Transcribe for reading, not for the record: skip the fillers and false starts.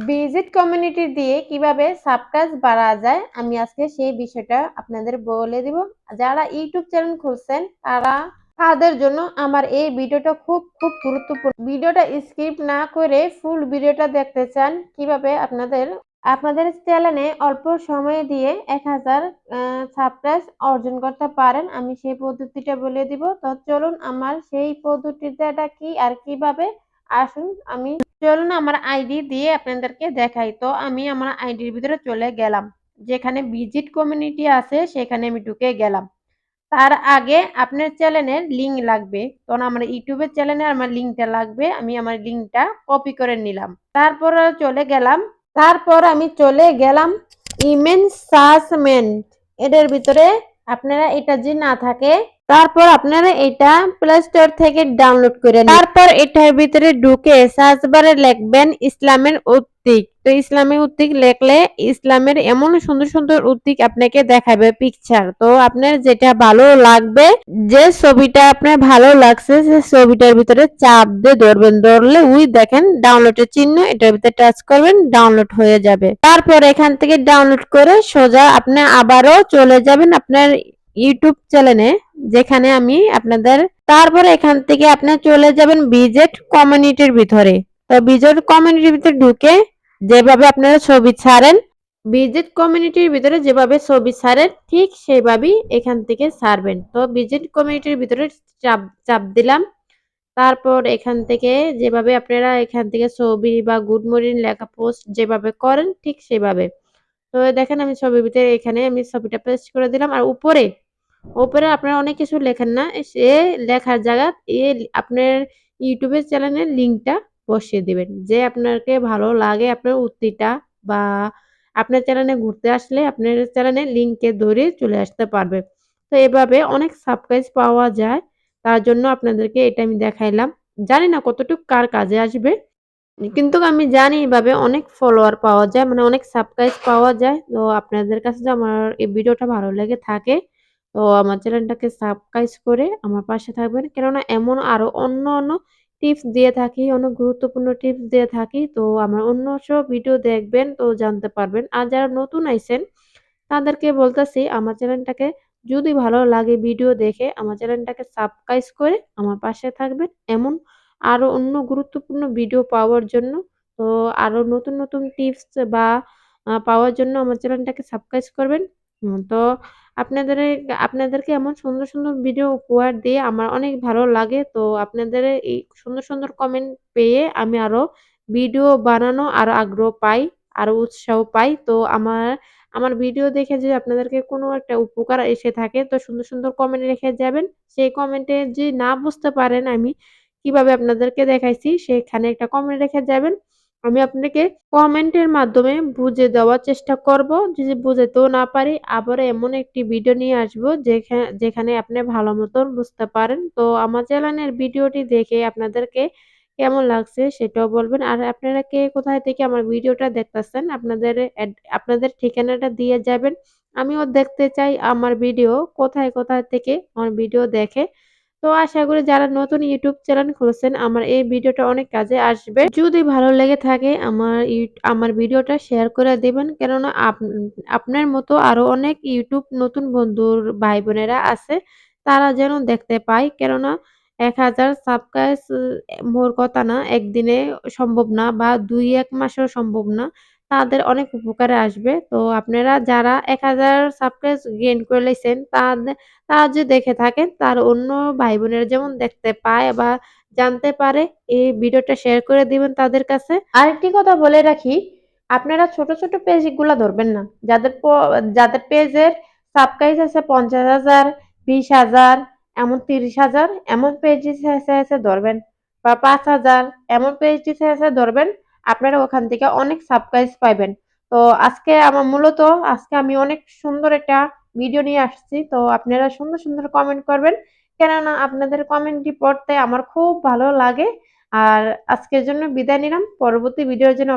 Visit community দিয়ে কিভাবে subscribe বাড়ানো যায় আমি আজকে সেই বিষয়টা আপনাদের বলে দিব। যারা ইউটিউব চ্যানেল খুলছেন তাদের জন্য আমার এই ভিডিওটা খুব গুরুত্বপূর্ণ। ভিডিওটা স্কিপ না করে ফুল ভিডিওটা দেখতে চান কিভাবে আপনাদের চ্যানেলে অল্প সময় দিয়ে 1000 সাবস্ক্রাইব অর্জন করতে পারেন। আমি সেই পদ্ধতিটা বলে দিব। তো চলুন আমার সেই পদ্ধতিটা কি আর কিভাবে আসুন চলুন আমার আইডি দিয়ে আপনাদেরকে দেখাই। তো আমি আমার আইডির ভিতরে চলে গেলাম। যেখানে ভিজিট কমিউনিটি আছে সেখানে আমি ঢুকে গেলাম। তার আগে আপনার চ্যানেলের লিঙ্ক লাগবে। তখন আমার ইউটিউবের চ্যানেলে আমার লিঙ্কটা লাগবে। আমি আমার লিঙ্কটা কপি করে নিলাম। তারপর আমি চলে গেলাম ইমেজ সার্চমেন্ট এটার ভিতরে। আপনারা এটা যদি না থাকে তারপর আপনারা এটা প্লে স্টোর থেকে ডাউনলোড করে নিন। তারপর এটার ভিতরে ঢুকে সার্চ বারে লিখবেন ইসলামের উদ্তিক। তো ইসলামের উদ্তিক লিখলে ইসলামের এমন সুন্দর সুন্দর উদ্তিক আপনাকে দেখাবে পিকচার। তো আপনার যেটা ভালো লাগবে, যে ছবিটা আপনার ভালো লাগছে সে ছবিটার ভিতরে চাপ দিয়ে ধরবেন, ধরলে ওই দেখেন ডাউনলোডের চিহ্ন, এটার ভিতরে টাচ করবেন, ডাউনলোড হয়ে যাবে। তারপর এখান থেকে ডাউনলোড করে সোজা আপনি আবারও চলে যাবেন আপনার ইউটিউব চ্যানেলে, যেখানে আমি আপনাদের। তারপর এখান থেকে আপনি চলে যাবেন ভিজিট কমিউনিটির ভিতরে। তো ভিজিট কমিউনিটির ভিতরে ঢুকে যেভাবে আপনারা ছবি ছাড়েন, ভিজিট কমিউনিটির ভিতরে যেভাবে ছবি ছাড়েন ঠিক সেইভাবেই এখান থেকে ছাড়বেন। তো ভিজিট কমিউনিটির ভিতরে চাপ চাপ দিলাম। তারপর এখান থেকে যেভাবে আপনারা এখান থেকে ছবি বা গুড মর্নিং লেখা পোস্ট যেভাবে করেন ঠিক সেভাবে। তো দেখেন আমি ছবির ভিতরে এখানে আমি ছবিটা পেস্ট করে দিলাম। আর উপরে আপনারা অনেক কিছু লেখেন না, সে লেখার জায়গা আপনার ইউটিউবের চ্যানেলের লিঙ্কটা বসিয়ে দিবেন, যে আপনাকে ভালো লাগে আপনার উক্তিটা, বা আপনার চ্যানেলে ঘুরতে আসলে আপনার চ্যানেলের লিঙ্কে ধরে চলে আসতে পারবে। তো এভাবে অনেক সাবস্ক্রাইব পাওয়া যায়। তার জন্য আপনাদেরকে এটা আমি দেখাইলাম। জানি না কতটুকু কার কাজে আসবে। কিন্তু আমি জানি এভাবে অনেক ফলোয়ার পাওয়া যায়, মানে অনেক সাবস্ক্রাইব পাওয়া যায়। তো আপনাদের কাছে যদি আমার এই ভিডিওটা ভালো লেগে থাকে তো আমার চ্যানেলটাকে সাবস্ক্রাইব করে আমার পাশে থাকবেন। কেননা এমন আরো অন্য টিপস দিয়ে থাকি, অনেক গুরুত্বপূর্ণ টিপস দিয়ে থাকি। তো আমার অন্য সব ভিডিও দেখবেন তো জানতে পারবেন। আর যারা নতুন আইছেন তাদেরকে বলতেছি আমার চ্যানেলটাকে যদি ভালো লাগে ভিডিও দেখে আমার চ্যানেলটাকে সাবস্ক্রাইব করে আমার পাশে থাকবেন। এমন আরো অন্য গুরুত্বপূর্ণ ভিডিও পাওয়ার জন্য। তো আরো নতুন টিপস বা পাওয়ার জন্য আমার চ্যানেলটাকে সাবস্ক্রাইব করবেন। তো আপনাদের আপনাদেরকে এমন সুন্দর ভিডিও উপহার দিয়ে আমার অনেক ভালো লাগে। তো আপনাদের এই সুন্দর কমেন্ট পেয়ে আমি আরো ভিডিও বানানো আরো আগ্রহ পাই, আরো উৎসাহ পাই। তো আমার ভিডিও দেখে যদি আপনাদেরকে কোনো একটা উপকার এসে থাকে তো সুন্দর কমেন্ট রেখে যাবেন। সেই কমেন্টে যদি না বুঝতে পারেন আমি কিভাবে আপনাদেরকে দেখাইছি সেখানে একটা কমেন্ট রেখে যাবেন। আমি আপনাকে কমেন্টের মাধ্যমে বুঝিয়ে দেওয়ার চেষ্টা করব। যদি বুঝাতেও না পারি আবারও এমন একটি ভিডিও নিয়ে আসবো যেখানে আপনি ভালো মতন বুঝতে পারেন। তো আমার চ্যানেলের ভিডিওটি দেখে আপনাদেরকে কেমন লাগছে সেটাও বলবেন। আর আপনারা কে কোথায় থেকে আমার ভিডিওটা দেখতেছেন আপনাদের ঠিকানাটা দিয়ে যাবেন। আমিও দেখতে চাই আমার ভিডিও কোথায় থেকে আমার ভিডিও দেখে। তো আশা করি যারা নতুন ইউটিউব চ্যানেল খুলেছেন আমার এই ভিডিওটা অনেক কাজে আসবে। যদি ভালো লেগে থাকে আমার ভিডিওটা শেয়ার করে দিবেন। কেননা আপনার মতো আরো অনেক ইউটিউব নতুন বন্ধুর ভাই বোনেরা আছে, তারা যেন দেখতে পায়। কেননা 1000 সাবস্ক্রাইব মোর কথা না, একদিনে সম্ভব না বা ২-১ মাসেও সম্ভব না। তাদের অনেক উপকারে আসবে। তো আপনারা যারা 1000 সাবস্ক্রাইব গেইন করে লাইছেন তারা যদি দেখে থাকেন তার অন্য ভাই বোনেরা যেমন দেখতে পায় বা জানতে পারে, এই ভিডিওটা শেয়ার করে দিবেন তাদের কাছে। আরেকটি কথা বলে রাখি, আপনারা ছোট পেজগুলা ধরবেন না। যাদের পেজের সাবস্ক্রাইব আছে ৫০,০০০, ২০,০০০, এমন ৩০,০০০ এমন পেজ আছে ধরবেন, বা ৫,০০০ এমন পেজ আছে ধরবেন। আপনারা ওখান থেকে অনেক সাবস্ক্রাইব পাইবেন। তো আজকে আমি অনেক সুন্দর একটা ভিডিও নিয়ে আসছি। তো আপনারা সুন্দর কমেন্ট করবেন। কেননা আপনাদের কমেন্টটি পড়তে আমার খুব ভালো লাগে। আর আজকের জন্য বিদায় নিলাম। পরবর্তী ভিডিওর জন্য